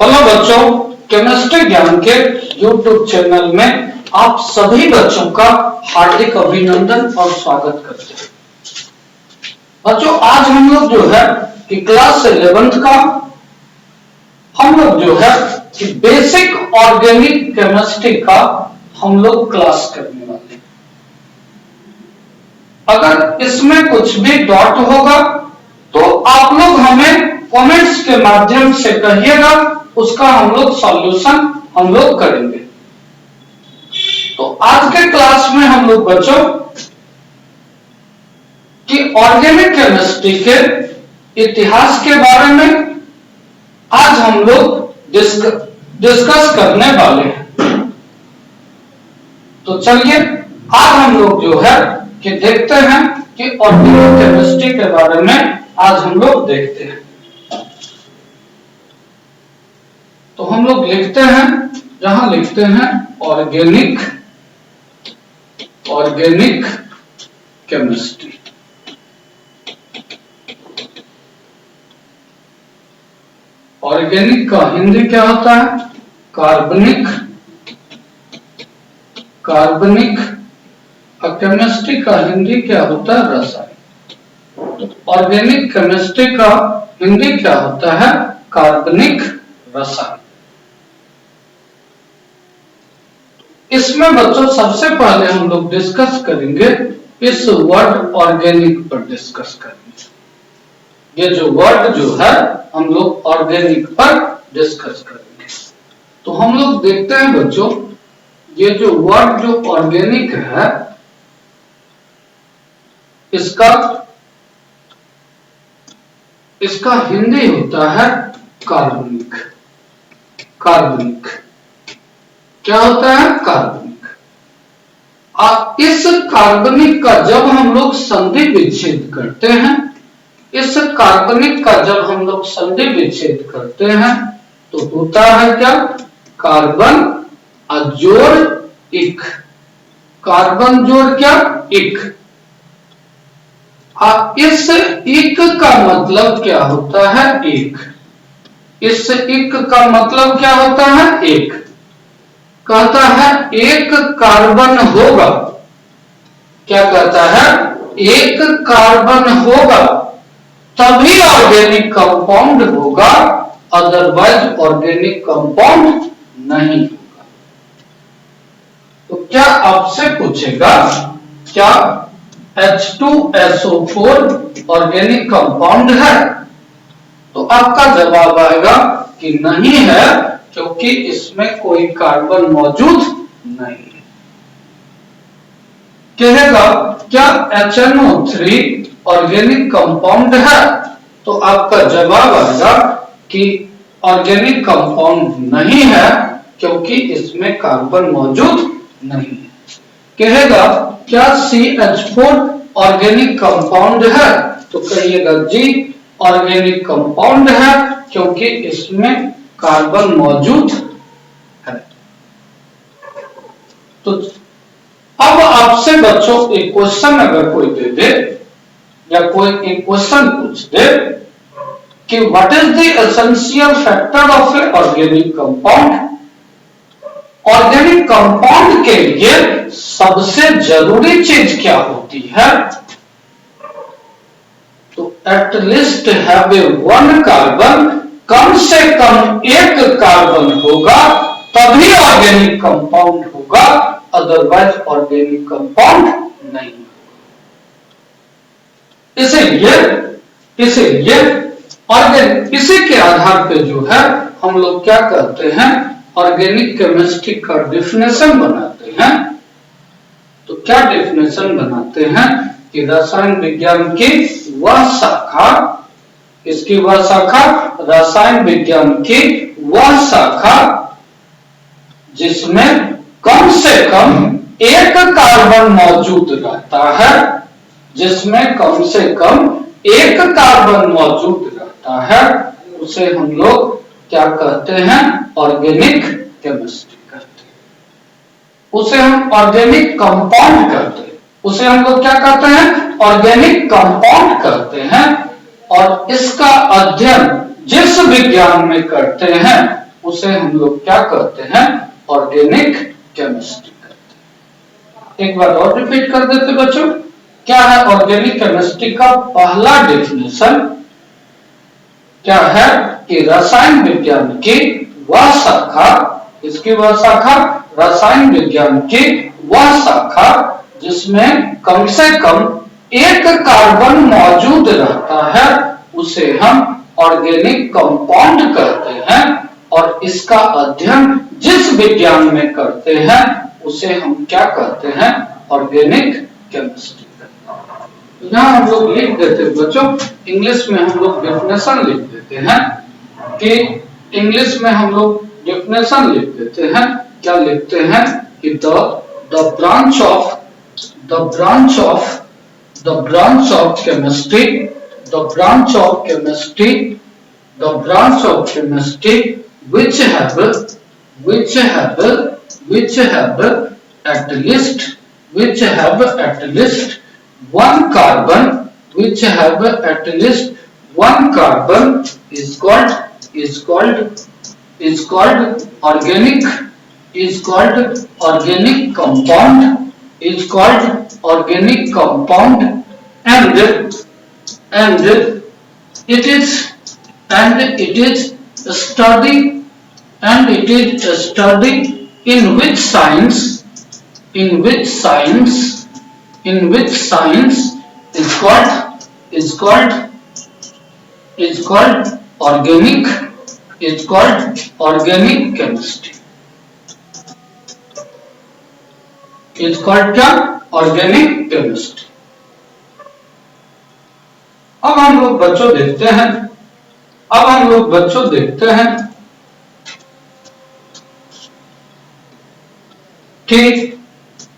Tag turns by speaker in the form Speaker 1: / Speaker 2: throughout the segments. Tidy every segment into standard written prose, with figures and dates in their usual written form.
Speaker 1: Hello बच्चों, chemistry ज्ञान के YouTube चैनल में आप सभी बच्चों का हार्दिक अभिनंदन और स्वागत करते हैं। बच्चों, आज हम लोग जो है कि क्लास 11th का हम लोग जो है कि बेसिक ऑर्गेनिक केमिस्ट्री का हम लोग क्लास करने वाले हैं। अगर इसमें कुछ भी डाउट होगा तो आप लोग हमें कमेंट्स के माध्यम से कहिएगा, उसका हम लोग सॉल्यूशन हम लोग करेंगे। तो आज के क्लास में हम लोग बच्चों कि ऑर्गेनिक केमिस्ट्री के इतिहास के बारे में आज हम लोग डिस्कस करने वाले हैं। तो चलिए आज हम लोग जो है कि देखते हैं कि ऑर्गेनिक केमिस्ट्री के बारे में आज हम लोग देखते हैं। तो हम लोग लिखते हैं, जहां लिखते हैं ऑर्गेनिक केमिस्ट्री। ऑर्गेनिक का हिंदी क्या होता है? कार्बनिक। और केमिस्ट्री का हिंदी क्या होता है? रसायन। तो ऑर्गेनिक केमिस्ट्री का हिंदी क्या होता है? कार्बनिक रसायन। इसमें बच्चों सबसे पहले हम लोग डिस्कस करेंगे, इस वर्ड ऑर्गेनिक पर डिस्कस करेंगे। ये जो वर्ड जो है हम लोग ऑर्गेनिक पर डिस्कस करेंगे। तो हम लोग देखते हैं बच्चों, ये जो वर्ड जो ऑर्गेनिक है इसका हिंदी होता है कार्बनिक। क्या होता है? कार्बनिक। इस कार्बनिक का जब हम लोग संधि विच्छेद करते हैं, इस कार्बनिक का जब हम लोग संधि विच्छेद करते हैं तो होता है क्या? कार्बन जोड़ इक। कार्बन जोड़ क्या? इक। इस इक का मतलब क्या होता है? एक। इस इक का मतलब क्या होता है? एक। कहता है एक कार्बन होगा। क्या कहता है? एक कार्बन होगा तभी ऑर्गेनिक कंपाउंड होगा, अदरवाइज ऑर्गेनिक कंपाउंड नहीं होगा। तो क्या आपसे पूछेगा, क्या H2SO4 ऑर्गेनिक कंपाउंड है? तो आपका जवाब आएगा कि नहीं है, क्योंकि इसमें कोई कार्बन मौजूद नहीं है। कहेगा क्या HNO3 ऑर्गेनिक कंपाउंड है? तो आपका जवाब आएगा कि ऑर्गेनिक कंपाउंड नहीं है, क्योंकि इसमें कार्बन मौजूद नहीं है। कहेगा क्या CH4 ऑर्गेनिक कंपाउंड है? तो कहिएगा जी ऑर्गेनिक कंपाउंड है, क्योंकि इसमें कार्बन मौजूद है। तो अब आपसे बच्चों एक क्वेश्चन अगर कोई दे दे या कोई एक क्वेश्चन पूछ दे कि what is the essential factor of a organic compound? Organic compound के लिए सबसे जरूरी चीज क्या होती है? तो at least have a one carbon, कम से कम एक कार्बन होगा तभी ऑर्गेनिक कंपाउंड होगा, अदरवाइज ऑर्गेनिक कंपाउंड नहीं होगा। इसीलिए ऑर्गेनिक, इसी के आधार पे जो है हम लोग क्या करते हैं, ऑर्गेनिक केमिस्ट्री का डेफिनेशन बनाते हैं। तो क्या डेफिनेशन बनाते हैं कि रसायन विज्ञान की वह शाखा, इसकी वह शाखा, रसायन विज्ञान की वह शाखा जिसमें कम से कम एक कार्बन मौजूद रहता है, जिसमें कम से कम एक कार्बन मौजूद रहता है, उसे हम लोग क्या कहते हैं? ऑर्गेनिक केमिस्ट्री कहते हैं। उसे हम ऑर्गेनिक कंपाउंड कहते हैं। उसे हम लोग क्या कहते हैं? ऑर्गेनिक कंपाउंड कहते हैं। और इसका अध्ययन जिस विज्ञान में करते हैं उसे हम लोग क्या कहते हैं, ऑर्गेनिक केमिस्ट्री कहते हैं। एक बार और रिपीट कर देते बच्चों, क्या है ऑर्गेनिक केमिस्ट्री का पहला डेफिनेशन, क्या है कि रसायन विज्ञान की वह शाखा, इसकी वह शाखा, रसायन विज्ञान की वह शाखा जिसमें कम से कम एक कार्बन मौजूद रहता है, उसे हम ऑर्गेनिक कंपाउंड कहते हैं। और इसका अध्ययन जिस विज्ञान में करते हैं उसे हम क्या कहते हैं, ऑर्गेनिक केमिस्ट्री। यहां हम लोग लिख देते हैं बच्चों, इंग्लिश में हम लोग डेफिनेशन लिख देते हैं कि इंग्लिश में हम लोग डेफिनेशन लिख देते हैं, क्या लिखते हैं कि the branch of chemistry, the branch of chemistry which have at least one carbon, is called organic compound, and it is study in which science is called organic chemistry, is called क्या, organic chemistry. अब हम लोग बच्चों देखते हैं कि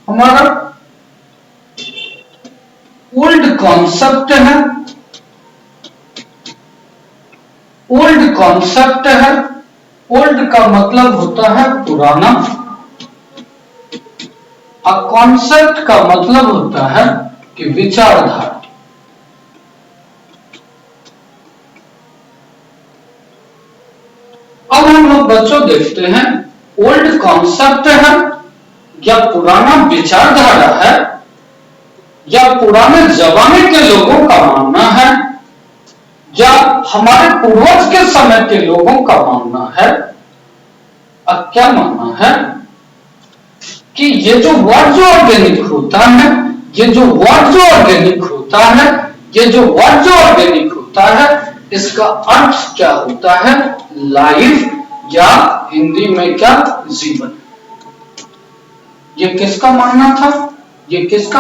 Speaker 1: हमारा old concept है, ओल्ड का मतलब होता है पुराना, कॉन्सेप्ट का मतलब होता है कि विचारधारा। अब हम लोग बच्चों देखते हैं ओल्ड कॉन्सेप्ट है या पुराना विचारधारा है या पुराने जमाने के लोगों का मानना है या हमारे पूर्वज के समय के लोगों का मानना है। अब क्या मानना है कि ये जो वर्ड ऑर्गेनिक होता है, इसका अर्थ क्या होता है, लाइफ या हिंदी में क्या, जीवन। ये किसका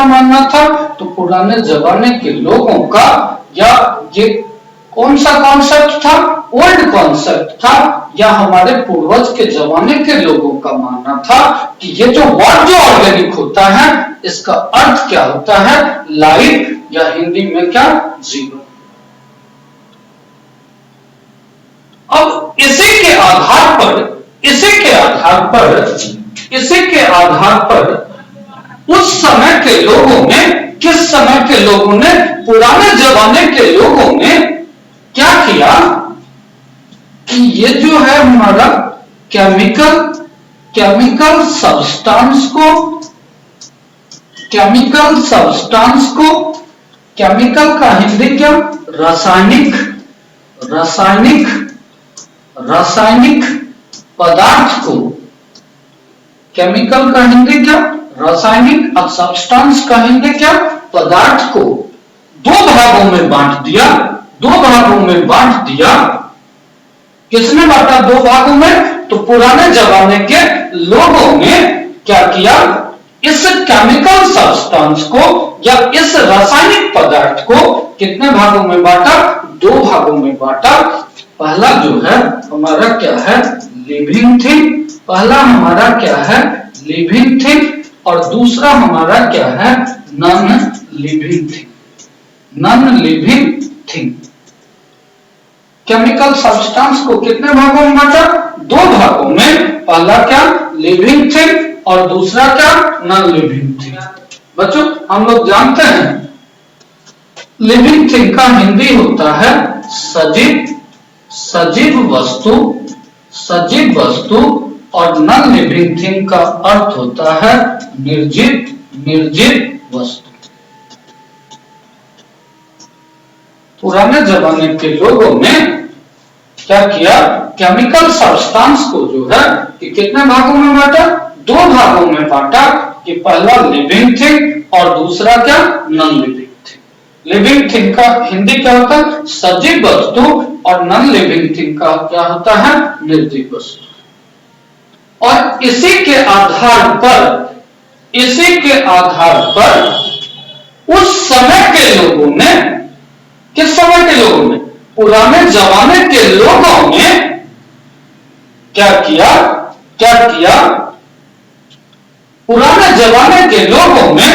Speaker 1: मानना था, तो पुराने जमाने के लोगों का, या ये कौन सा कॉन्सेप्ट था, ओल्ड कॉन्सेप्ट था, या हमारे पूर्वज के जमाने के लोगों का मानना था कि ये जो वर्ड ऑर्गेनिक होता है इसका अर्थ क्या होता है, लाइफ या हिंदी में क्या, जीवन। अब इसी के आधार पर उस समय के लोगों ने, किस समय के लोगों ने, पुराने जमाने के लोगों ने क्या किया कि ये जो है हमारा केमिकल सब्सटेंस को, केमिकल का हिंदी क्या, रासायनिक पदार्थ को, केमिकल का हिंदी क्या, रासायनिक, और सब्सटेंस का हिंदी क्या, पदार्थ को दो भागों में बांट दिया। किसने बांटा दो भागों में, तो पुराने जमाने के लोगों ने क्या किया, इस केमिकल सब्सटेंस को या इस रासायनिक पदार्थ को कितने भागों में बांटा, दो भागों में बांटा। पहला जो है हमारा क्या है, लिविंग थिंग, और दूसरा हमारा क्या है, non living thing. Chemical substance को कितने भागों में बांटा, दो भागों में, पहला क्या, लिविंग थिंग और दूसरा क्या, नॉन लिविंग थिंग। बच्चों हम लोग जानते हैं लिविंग थिंग का हिंदी होता है सजीव वस्तु, सजीव वस्तु और नॉन लिविंग थिंग का अर्थ होता है निर्जीव वस्तु। पुराने जमाने के लोगों ने क्या किया, केमिकल सब्सटेंस को जो है कि कितने भागों में बांटा, दो भागों में बांटा कि पहला लिविंग थिंग और दूसरा क्या, non living thing. Living thing का हिंदी क्या होता है, सजीव वस्तु, और नॉन लिविंग थिंग का क्या होता है, निर्जीव वस्तु। और इसी के आधार पर उस समय के लोगों ने, किस समय के लोगों ने, पुराने जमाने के लोगों ने क्या किया, पुराने जमाने के लोगों ने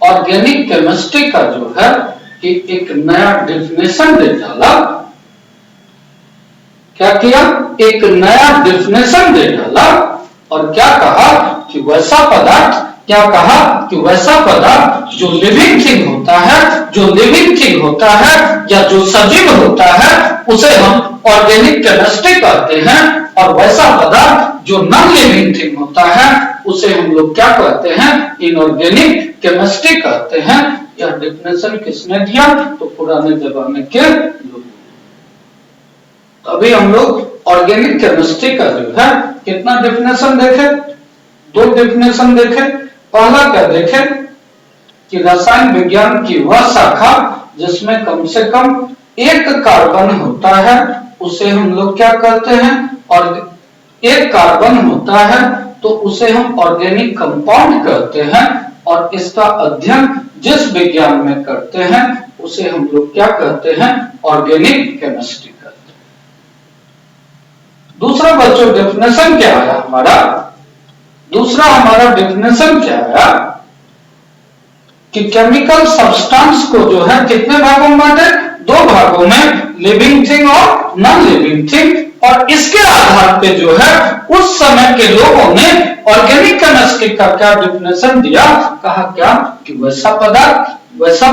Speaker 1: ऑर्गेनिक केमिस्ट्री का जो है कि एक नया डेफिनेशन दे डाला। क्या किया, एक नया डेफिनेशन दे डाला और क्या कहा कि वैसा पदार्थ, जो लिविंग थिंग होता है या जो सजीव होता है उसे हम ऑर्गेनिक केमिस्ट्री कहते हैं, और वैसा पदार्थ जो नॉन लिविंग थिंग होता है उसे हम लोग क्या कहते हैं, इनऑर्गेनिक केमिस्ट्री कहते हैं। यह डेफिनेशन किसने दिया, तो पुराने जमाने के लोग। अभी हम लोग ऑर्गेनिक केमिस्ट्री का जो है कितना डेफिनेशन देखे, दो डेफिनेशन देखे। पहला क्या देखे कि रसायन विज्ञान की वह शाखा जिसमें कम से कम एक कार्बन होता है उसे हम लोग क्या कहते हैं, और एक कार्बन होता है तो उसे हम ऑर्गेनिक कंपाउंड कहते हैं, और इसका अध्ययन जिस विज्ञान में करते हैं उसे हम लोग क्या कहते हैं, ऑर्गेनिक केमिस्ट्री कहते हैं। दूसरा बच्चों डेफिनेशन क्या आया हमारा, दूसरा हमारा डेफिनेशन क्या आया कि केमिकल सब्सटेंस को जो है कितने भागों में बांटे, दो भागों में, लिविंग थिंग और नॉन लिविंग थिंग। और इसके आधार पे जो है उस समय के लोगों ने ऑर्गेनिक केमिस्ट्री का क्या डेफिनेशन दिया, कहा क्या कि वैसा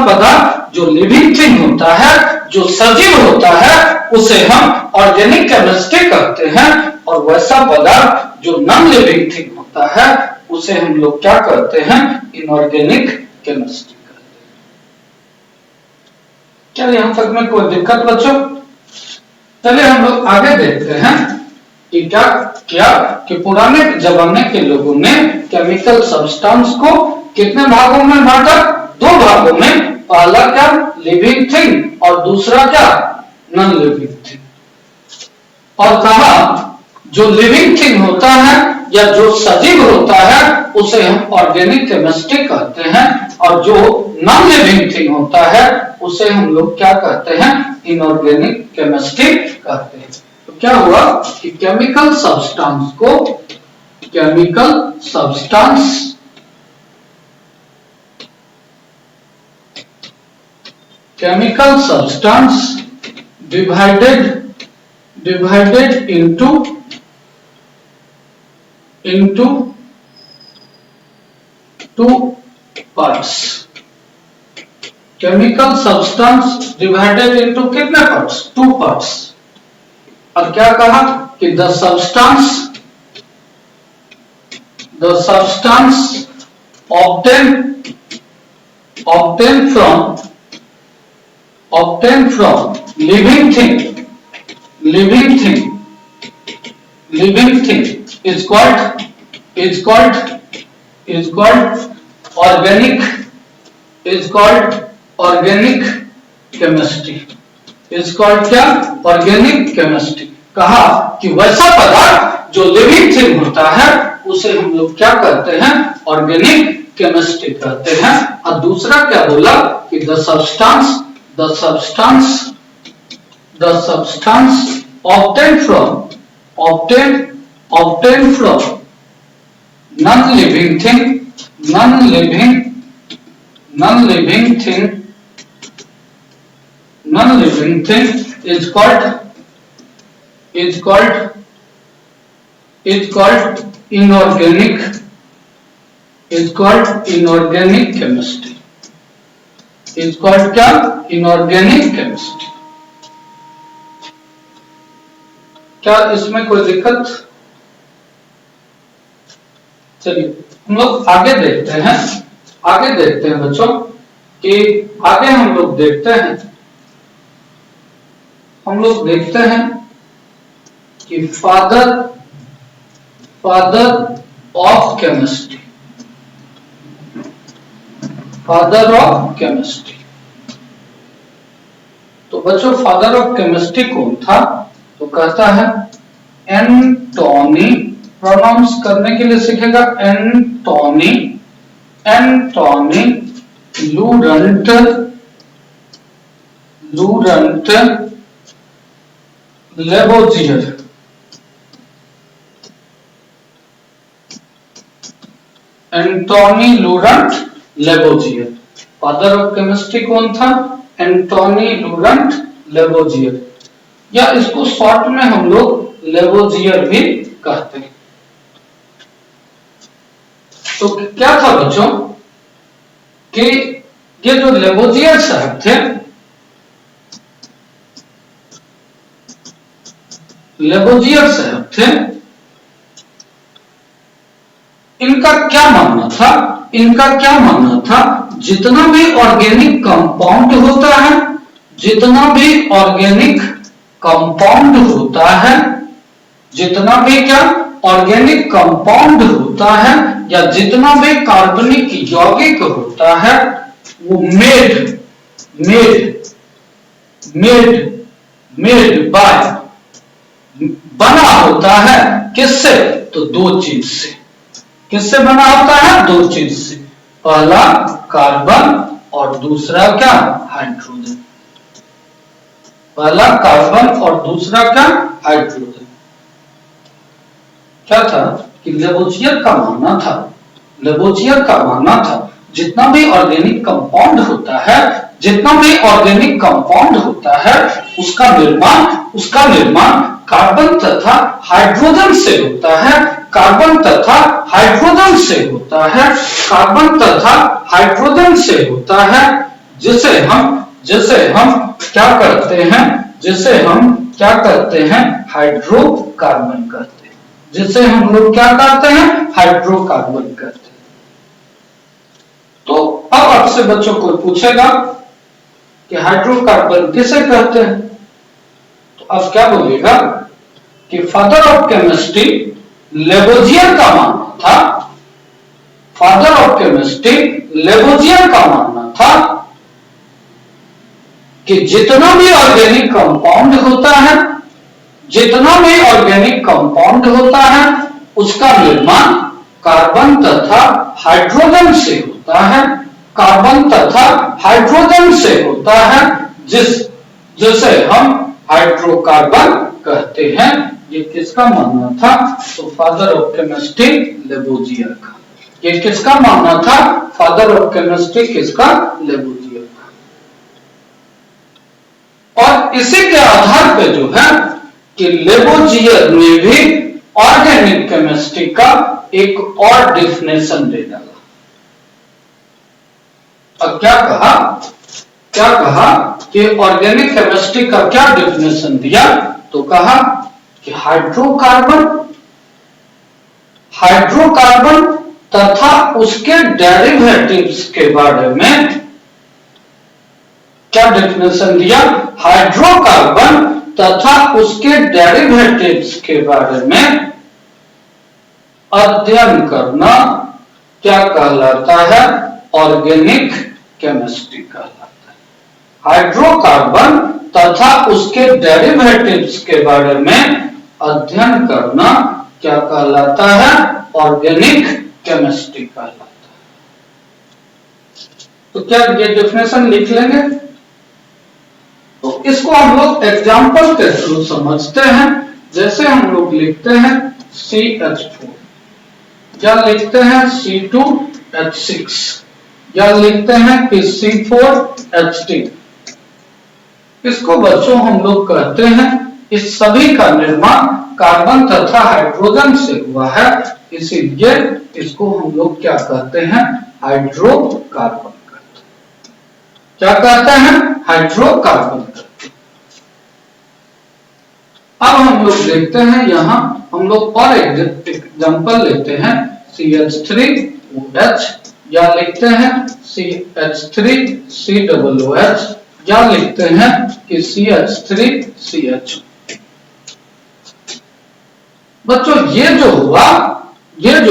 Speaker 1: पदार्थ जो लिविंग थिंग होता है, जो सजीव होता है उसे हम ऑर्गेनिक केमिस्ट्री कहते हैं, और वैसा पदार्थ जो नॉन लिविंग थिंग होता है उसे हम लोग क्या कहते हैं, इनऑर्गेनिक केमिस्ट्री कहते हैं। क्या यहां तक में कोई दिक्कत बच्चों? चलिए हम लोग आगे देखते हैं कि क्या किया कि पुराने जमाने के लोगों ने केमिकल सब्सटेंस को कितने भागों में बांटा, दो भागों में। पहला क्या, लिविंग थिंग, और दूसरा क्या, नॉन लिविंग थिंग। और कहा जो लिविंग थिंग होता है या जो सजीव होता है उसे हम ऑर्गेनिक केमिस्ट्री कहते हैं, और जो नॉन लिविंग थिंग होता है उसे हम लोग क्या कहते हैं, इनऑर्गेनिक केमिस्ट्री कहते हैं। तो क्या हुआ कि chemical substance divided into two parts। Chemical substance divided into कितने पार्ट्स, टू पार्ट्स। और क्या कहा कि the substance obtained from living thing is called organic chemistry। is called क्या, ऑर्गेनिक केमिस्ट्री। कहा कि वैसा पदार्थ जो लिविंग थिंग होता है उसे हम लोग क्या कहते हैं, ऑर्गेनिक केमिस्ट्री कहते हैं। और दूसरा क्या बोला कि the substance obtained from non-living thing is called inorganic chemistry। is called क्या, इनऑर्गेनिक केमिस्ट्री। क्या इसमें कोई दिक्कत? चलिए हम लोग आगे देखते हैं, आगे देखते हैं बच्चों कि आगे हम लोग देखते हैं कि father of chemistry, father of chemistry. तो बच्चों फादर ऑफ केमिस्ट्री कौन था? तो कहता है एंटोनी, प्रोनाउंस करने के लिए सीखेगा Antoine Laurent Lavoisier. Antoine Laurent Lavoisier, father of chemistry कौन था? एंटोनी लूरंट लेबोजियर, या इसको शॉर्ट में हम लोग लेबोजियर भी कहते हैं। तो क्या था बच्चों कि ये जो लेबोजियर साहब थे, लेबोजियर साहब थे, इनका क्या मानना था? जितना भी ऑर्गेनिक कंपाउंड होता है, जितना भी ऑर्गेनिक कंपाउंड होता है, जितना भी क्या ऑर्गेनिक कंपाउंड होता है, या जितना भी कार्बनिक यौगिक होता है, वो मेड बाय, बना होता है किससे? तो दो चीज से। किससे बना होता है? दो चीज से, पहला कार्बन और दूसरा क्या? हाइड्रोजन। पहला कार्बन और दूसरा क्या? हाइड्रोजन। क्या था कि लेबोजियर का मानना था जितना भी ऑर्गेनिक कंपाउंड होता है, उसका निर्माण कार्बन तथा हाइड्रोजन से होता है, कार्बन तथा हाइड्रोजन से होता है, जिसे हम क्या करते हैं? हाइड्रोकार्बन कहते हैं, जिसे हम लोग क्या कहते हैं? हाइड्रोकार्बन कहते हैं। तो अब आपसे बच्चों को पूछेगा कि हाइड्रोकार्बन किसे कहते हैं? तो अब क्या बोलिएगा कि फादर ऑफ केमिस्ट्री लेबोजियर का मानना था, फादर ऑफ केमिस्ट्री लेबोजियर का मानना था कि जितना भी ऑर्गेनिक कंपाउंड होता है, उसका निर्माण कार्बन तथा हाइड्रोजन से होता है, जिसे हम हाइड्रोकार्बन कहते हैं। ये किसका मानना था? तो फादर ऑफ केमिस्ट्री लेबोजियर का। ये किसका मानना था? फादर ऑफ केमिस्ट्री किसका? लेबोजियर का। और इसी के आधार पे जो है कि लेबोजियर ने भी ऑर्गेनिक केमिस्ट्री का एक और डिफिनेशन दे डाला। अब क्या कहा कि ऑर्गेनिक केमिस्ट्री का क्या डिफिनेशन दिया? तो कहा कि हाइड्रोकार्बन तथा उसके डेरिवेटिव्स के बारे में क्या डिफिनेशन दिया? हाइड्रोकार्बन तथा उसके डेरिवेटिव्स के बारे में अध्ययन करना क्या कहलाता है? ऑर्गेनिक केमिस्ट्री कहलाता है। हाइड्रोकार्बन तथा उसके डेरिवेटिव्स के बारे में अध्ययन करना क्या कहलाता है? ऑर्गेनिक केमिस्ट्री कहलाता है। तो क्या ये डेफिनेशन लिख लेंगे? तो इसको हम लोग एग्जांपल के थ्रू समझते हैं। जैसे हम लोग लिखते हैं CH4, या लिखते हैं C2H6, या लिखते हैं PC4H10। इसको बच्चों हम लोग कहते हैं, इस सभी का निर्माण कार्बन तथा हाइड्रोजन से हुआ है, इसीलिए इसको हम लोग क्या कहते हैं? हाइड्रोकार्बन कहते हैं। क्या कहते हैं? हाइड्रोकार्बन कहते हैं। अब हम लोग देखते हैं यहाँ हम लोग और एक एग्जांपल लेते हैं CH3OH या लिखते हैं CH3COOH या लिखते हैं कि CH3CH। बच्चों ये जो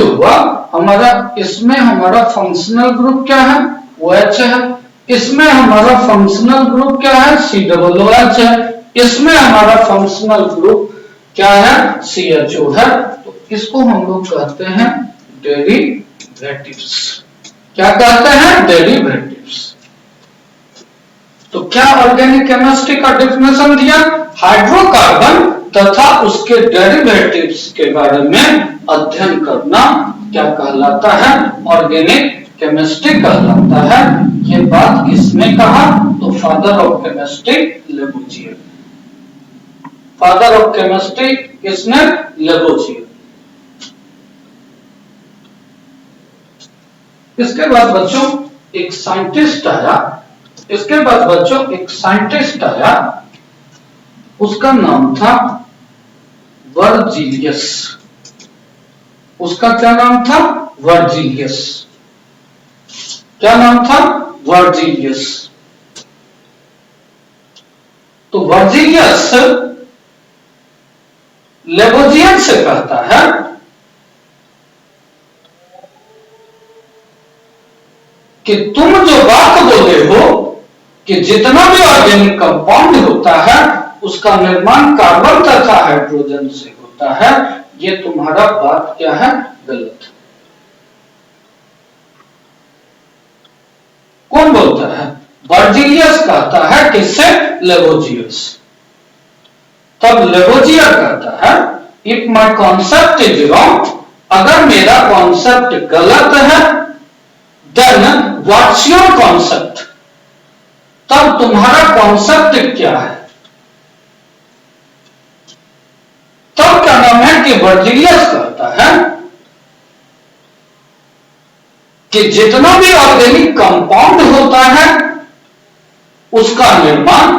Speaker 1: हुआ हमारा, इसमें हमारा फंक्शनल ग्रुप क्या है? OH है। इसमें हमारा फंक्शनल ग्रुप क्या है? COOH है। इसमें हमारा फंक्शनल ग्रुप क्या है? CHO है। तो इसको हम लोग कहते हैं डेरिवेटिव्स। क्या कहते हैं? डेरिवेटिव्स। तो क्या ऑर्गेनिक केमिस्ट्री का डेफिनेशन दिया? हाइड्रोकार्बन तथा उसके डेरिवेटिव्स के बारे में अध्ययन करना क्या कहलाता है? ऑर्गेनिक केमिस्ट्री कहलाता है। ये बात किसने कहा? तो father of chemistry Lavoisier. Father of chemistry किसने? लेबोजियर। इसके बाद बच्चों एक साइंटिस्ट आया, उसका नाम था वर्जिलियस। उसका क्या नाम था? वर्जिलियस। क्या नाम था? वर्जिलियस। तो वर्जिलियस लेबोजियर से कहता है कि तुम जो बात बोले हो कि जितना भी ऑर्गेनिक कंपाउंड होता है उसका निर्माण कार्बन तथा हाइड्रोजन से होता है, ये तुम्हारा बात क्या है? गलत। कौन बोलता है? वर्जिलियस कहता है। किससे? लेबोजियस। तब लेबोजियर कहता है if my concept is wrong, अगर मेरा कॉन्सेप्ट गलत है, देन व्हाट्स योर कॉन्सेप्ट, तब तुम्हारा कॉन्सेप्ट क्या है? तब क्या नाम है कि वर्जिलियस कहता है कि जितना भी ऑर्गेनिक कंपाउंड होता है उसका निर्माण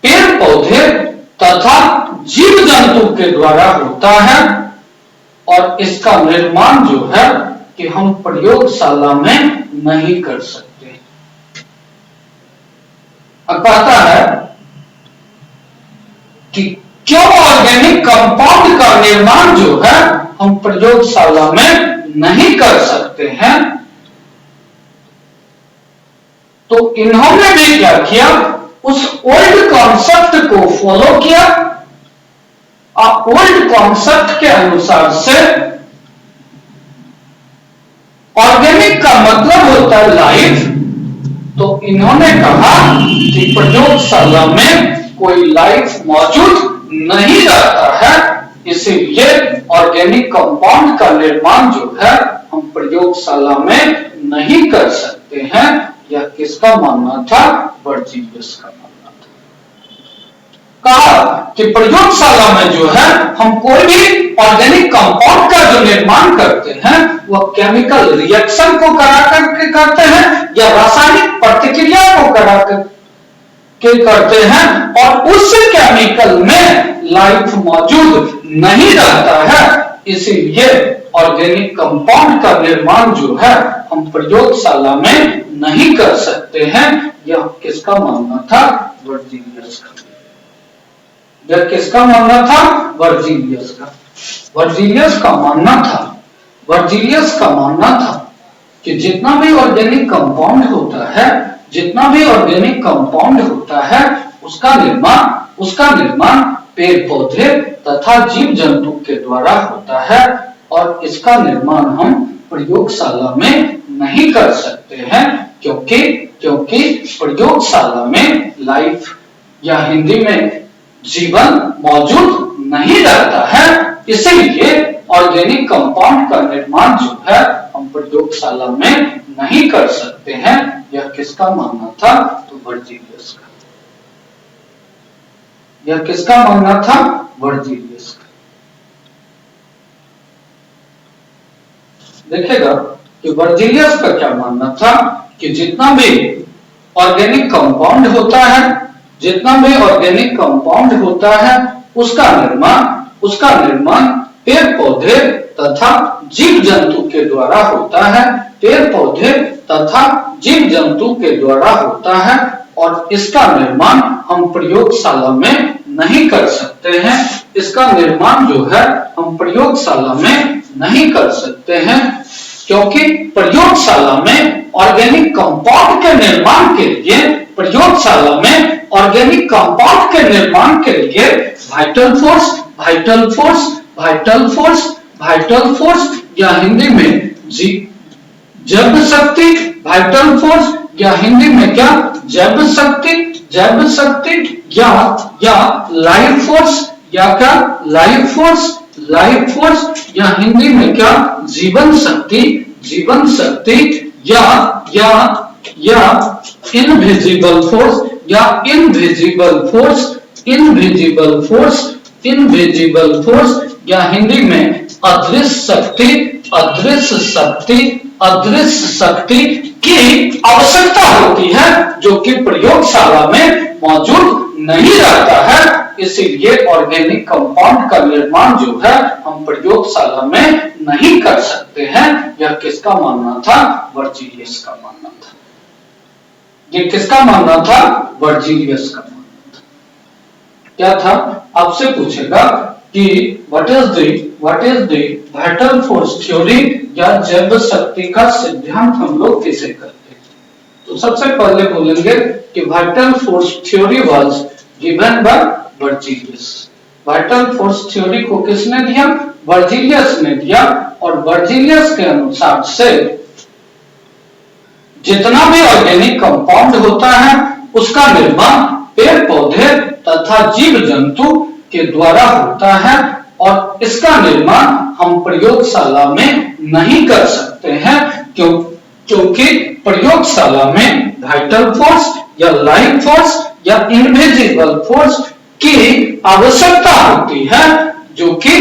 Speaker 1: पेड़ पौधे तथा जीव जंतु के द्वारा होता है, और इसका निर्माण जो है कि हम प्रयोगशाला में नहीं कर सकते। अब कहता है कि क्यों ऑर्गेनिक कंपाउंड का निर्माण जो है हम प्रयोगशाला में नहीं कर सकते हैं? तो इन्होंने भी क्या किया? उस ओल्ड कॉन्सेप्ट को फॉलो किया। ओल्ड कॉन्सेप्ट के अनुसार से ऑर्गेनिक का मतलब होता है लाइफ। तो इन्होंने कहा कि प्रयोगशाला में कोई लाइफ मौजूद नहीं रहता है, इसीलिए ऑर्गेनिक कंपाउंड का निर्माण जो है हम प्रयोगशाला में नहीं कर सकते हैं। यह किसका मानना था? वर्जिलियस का मानना था। कहा कि प्रयोगशाला में जो है हम कोई भी ऑर्गेनिक कंपाउंड का जो निर्माण करते हैं वह केमिकल रिएक्शन को करा करके करते हैं या रासायनिक प्रतिक्रिया को करा करके करते हैं, और उस केमिकल में लाइफ मौजूद नहीं रहता है, इसीलिए ऑर्गेनिक कंपाउंड का निर्माण जो है हम प्रयोगशाला में नहीं कर सकते हैं। यह किसका मानना था? वर्जिलियस का। यह किसका मानना था? वर्जिलियस का। वर्जिलियस का मानना था कि जितना भी ऑर्गेनिक कंपाउंड होता है उसका निर्माण पेड़ पौधे तथा जीव जंतु के द्वारा होता है, और इसका निर्माण हम प्रयोगशाला में नहीं कर सकते हैं, क्योंकि प्रयोगशाला में लाइफ या हिंदी में जीवन मौजूद नहीं रहता है, इसीलिए ऑर्गेनिक कंपाउंड का निर्माण जो है हम प्रयोगशाला में नहीं कर सकते हैं। यह किसका मानना था? तो वर्जिलियस का। यह किसका मानना था? वर्जिलियस का। देखिएगा कि वर्जिलियस का क्या मानना था कि जितना भी ऑर्गेनिक कंपाउंड होता है उसका निर्माण पेड़ पौधे तथा जीव जंतु के द्वारा होता है। पेड़ पौधे तथा जीव जंतु के द्वारा होता है और इसका निर्माण हम प्रयोगशाला में नहीं कर सकते हैं। इसका निर्माण जो है हम प्रयोगशाला में नहीं कर सकते हैं, क्योंकि प्रयोगशाला में ऑर्गेनिक कंपाउंड के निर्माण के लिए वाइटल फोर्स या हिंदी में जैव शक्ति, वाइटल फोर्स या हिंदी में क्या जैव शक्ति या लाइफ फोर्स या क्या लाइफ फोर्स या हिंदी में क्या जीवन शक्ति या इनविजिबल फोर्स या हिंदी में अदृश्य शक्ति की आवश्यकता होती है, जो कि प्रयोगशाला में मौजूद नहीं रहता है। इसीलिए ऑर्गेनिक कंपाउंड का निर्माण जो है हम प्रयोगशाला में नहीं कर सकते हैं। यह किसका मानना था? वर्जीलियस का मानना था। ये किसका मानना था? वर्जीलियस का मानना था। क्या था? आपसे पूछेगा कि what is the vital force theory या जैव शक्ति का सिद्धांत हम लोग किसे करते हैं? तो सबसे पहले बोलेंगे कि vital force theory was given by Berzelius. Vital force theory को किसने दिया? वर्जीलियस ने दिया। और वर्जीलियस के अनुसार से जितना भी ऑर्गेनिक कंपाउंड होता है उसका निर्माण पेड़ पौधे तथा जीव जंतु के द्वारा होता है और इसका निर्माण हम प्रयोगशाला में नहीं कर सकते हैं, क्योंकि प्रयोगशाला में वाइटल फोर्स या लाइफ फोर्स या इनविजिबल फोर्स की आवश्यकता होती है, जो कि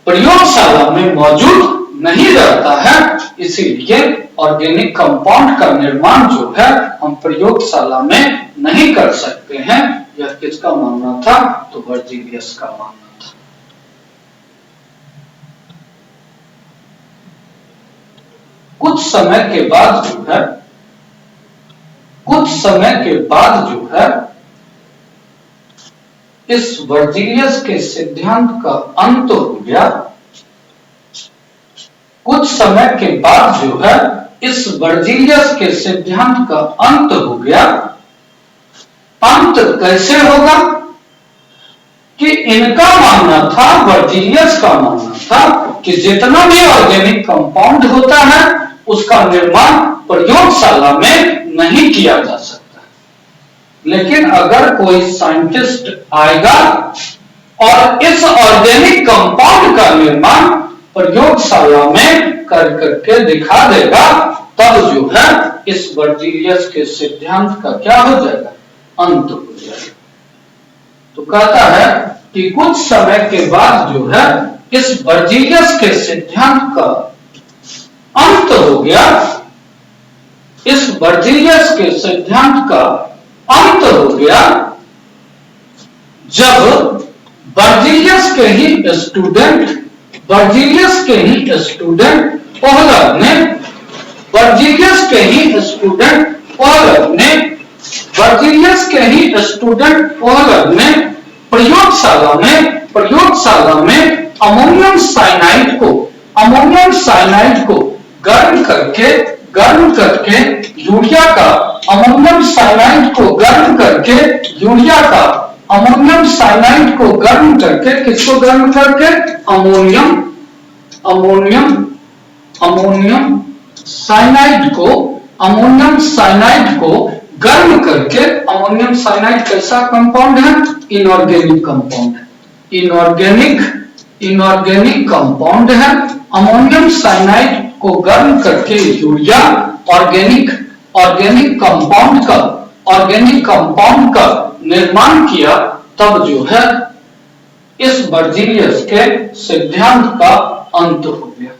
Speaker 1: प्रयोगशाला में मौजूद नहीं रहता है। इसीलिए ऑर्गेनिक कंपाउंड का निर्माण जो है हम प्रयोगशाला में नहीं कर सकते हैं। यह किसका मानना था? तो वर्जीलियस का मानना था। कुछ समय के बाद जो है इस वर्जीलियस के सिद्धांत का अंत हो गया। कुछ समय के बाद जो है इस वर्जीलियस के सिद्धांत का अंत हो गया। अंत कैसे होगा? कि इनका मानना था, वर्जीलियस का मानना था कि जितना भी ऑर्गेनिक कंपाउंड होता है उसका निर्माण प्रयोगशाला में नहीं किया जा सकता। लेकिन अगर कोई साइंटिस्ट आएगा और इस ऑर्गेनिक कंपाउंड का निर्माण प्रयोगशाला में करके दिखा देगा, तब जो है इस वर्जीलियस के सिद्धांत का क्या हो जाएगा? अंत हो जाएगा। तो कहता है कि कुछ समय के बाद जो है इस वर्जीलियस के सिद्धांत का अंत हो गया। इस वर्जीलियस के सिद्धांत का अंत हो गया जब वर्जीलियस के ही स्टूडेंट ओहलर ने प्रयोगशाला में अमोनियम साइनाइड को गर्म करके यूरिया का अमोनियम साइनाइड को गर्म करके किसको गर्म करके? अमोनियम साइनाइड को गर्म करके, अमोनियम साइनाइड कैसा कंपाउंड है? इनऑर्गेनिक कंपाउंड है। इनऑर्गेनिक कंपाउंड है। अमोनियम साइनाइड को गर्म करके यूरिया ऑर्गेनिक कंपाउंड का निर्माण किया, तब जो है इस वर्जीलियस के सिद्धांत का अंत हो गया।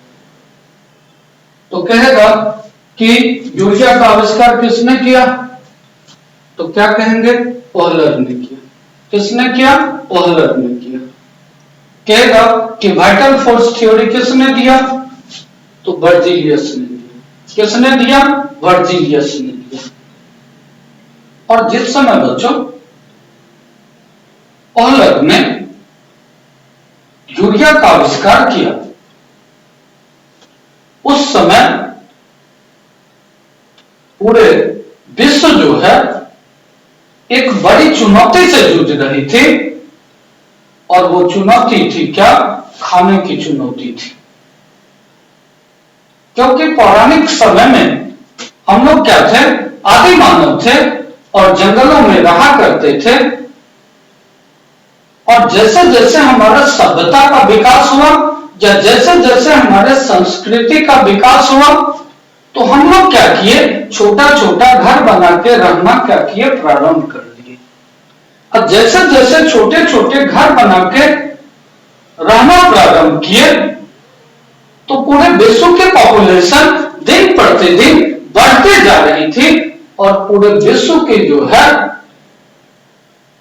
Speaker 1: तो कहेगा कि यूरिया का आविष्कार किसने किया? तो क्या कहेंगे? ओहलर ने किया। किसने किया? ओहलर ने किया। कहेगा कि वाइटल फोर्स थ्योरी किसने दिया, तो बर्जीलियस ने दिया। किसने दिया, बर्जीलियस ने दिया। और जिस समय बच्चों ओहलर ने यूरिया का आविष्कार किया, उस समय पूरे विश्व जो है एक बड़ी चुनौती से जूझ रही थी, और वो चुनौती थी क्या, खाने की चुनौती थी। क्योंकि पौराणिक समय में हम लोग क्या थे, आदि मानव थे और जंगलों में रहा करते थे। और जैसे जैसे हमारा सभ्यता का विकास हुआ या जैसे जैसे हमारे संस्कृति का विकास हुआ, तो हम लोग क्या किए, छोटा छोटा घर बना के रहना क्या किए, प्रारंभ कर दिए। अब जैसे जैसे छोटे छोटे घर बना के रहना प्रारंभ किए, तो पूरे विश्व की पॉपुलेशन दिन प्रतिदिन बढ़ते जा रही थी, और पूरे विश्व के जो है,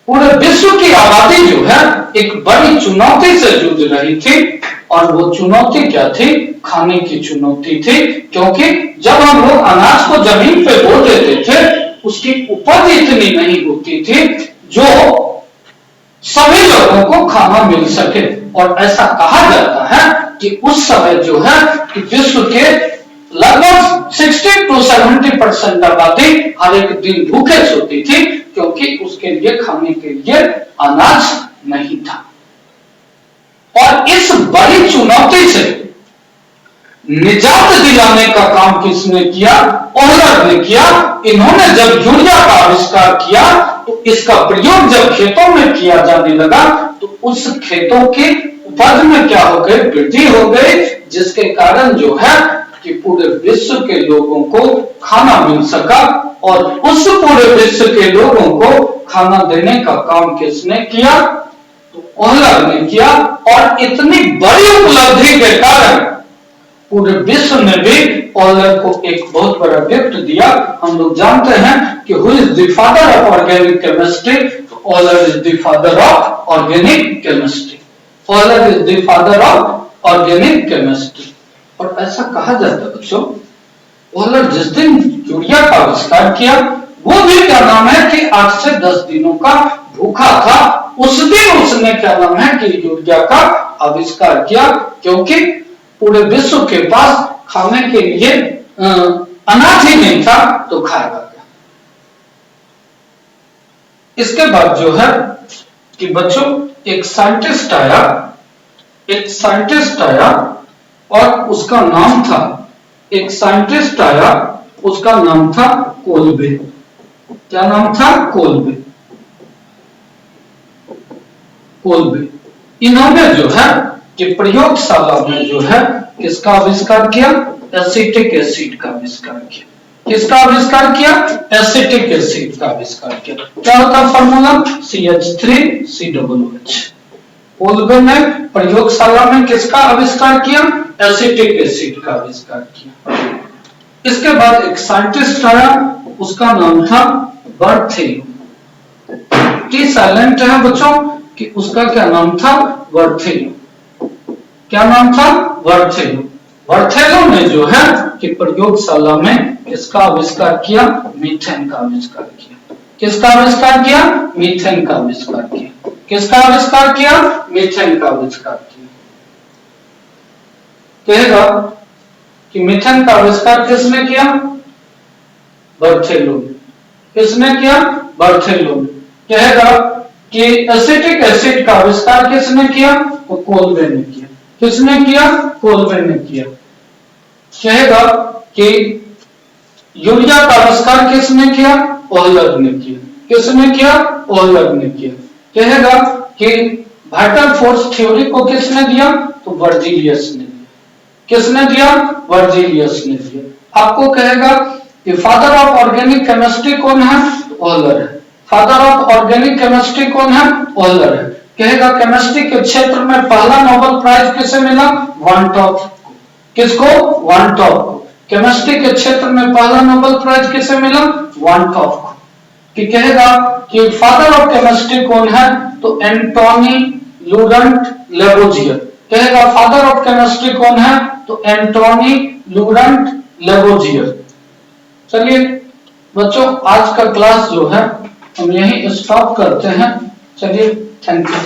Speaker 1: पूरे विश्व की आबादी जो है एक बड़ी चुनौती से जूझ रही थी। और वो चुनौती क्या थी, खाने की चुनौती थी। क्योंकि जब हम लोग अनाज को जमीन पे बो देते थे, उसकी उपज इतनी नहीं होती थी जो सभी लोगों को खाना मिल सके। और ऐसा कहा जाता है कि उस समय जो है कि विश्व के लगभग 60 to 70% आबादी हर एक दिन भूखे सोती थी, क्योंकि उसके लिए खाने के लिए अनाज नहीं था। और इस बड़ी चुनौती से निजात दिलाने का काम किसने किया, ओहलर ने किया। इन्होंने जब यूरिया का आविष्कार किया, तो इसका प्रयोग जब खेतों में किया जाने लगा, तो उस खेतों की उपज में क्या हो गई, वृद्धि हो गई, जिसके कारण जो है कि पूरे विश्व के लोगों को खाना मिल सका। और उस पूरे विश्व के लोगों को खाना देने का काम किसने किया, तो ओहलर ने किया। और इतनी बड़ी उपलब्धि के कारण पूरे विश्व ने भी ओहलर को एक बहुत बड़ा गिफ्ट दिया। हम लोग जानते हैं कि who is the father of organic chemistry, तो Wohler is the father of organic chemistry. Wohler is the father of organic chemistry. और ऐसा कहा जाता है बच्चों, ओहलर जिस दिन यूरिया का आविष्कार किया, वो भी क्या नाम है कि 8 से 10 दिनों का भूखा था। उस दिन उसने क्या नाम है कि यूरिया का आविष्कार किया, क्योंकि पूरे विश्व के पास खाने के लिए अनाज ही नहीं था, तो खाएगा क्या। इसके बाद जो है कि बच्चों एक साइंटिस्ट आया और उसका नाम था, एक साइंटिस्ट आया, उसका नाम था कोल्बे। क्या नाम था, कोल्बे। इन्होंने जो है कि प्रयोगशाला में जो है किसका आविष्कार किया, एसिटिक एसिड का आविष्कार किया। किसका आविष्कार किया, एसिटिक एसिड का आविष्कार किया। क्या होता है फॉर्मूला, CH3COOH। कोल्बे ने प्रयोगशाला में किसका आविष्कार किया, एसिटिक एसिड का आविष्कार किया। इसके बाद एक साइंटिस्ट आया, उसका नाम था बर्थेलो। टी साइलेंट है बच्चों कि उसका क्या नाम था, बर्थेलो। क्या नाम था, बर्थेलो। बर्थेलो ने जो है कि प्रयोगशाला में किसका आविष्कार किया, मीथेन का आविष्कार किया। किसका आविष्कार किया, मीथेन का आविष्कार किया। किसका आविष्कार किया, मीथेन का आविष्कार किया। कहेगा कि मीथेन का आविष्कार किसने किया, बर्थेलो। किसने किया, बर्थेलो। कहेगा कि एसिटिक एसिड का आविष्कार किसने किया, तो कोल्बे ने किया। किसने किया, कोल्बे ने किया। कहेगा कि यूरिया का आविष्कार किसने किया, ओहलर ने किया। किसने किया, ओहलर ने किया। कहेगा कि वाइटल फोर्स थ्योरी को किसने दिया, तो बर्जीलियस ने दिया। किसने दिया, बर्जीलियस ने दिया। आपको कहेगा कि फादर ऑफ ऑर्गेनिक केमिस्ट्री कौन है, ओहलर है। फादर ऑफ ऑर्गेनिक केमिस्ट्री कौन है, ओहलर है। कहेगा केमिस्ट्री के क्षेत्र में पहला नोबेल प्राइज किसे मिला, वान टॉप को। किसको, वान टॉप को। केमिस्ट्री के क्षेत्र में पहला नोबेल प्राइज किसे मिला, वान टॉप को। कि कहेगा कि फादर ऑफ केमिस्ट्री कौन है, तो एंटोनी लूरेंट लेबोजियर। कहेगा फादर ऑफ केमिस्ट्री कौन है, तो एंटोनी लूरेंट लेबोजियर। चलिए बच्चों, आज का क्लास जो है हम यहीं स्टॉप करते हैं। चलिए, थैंक यू।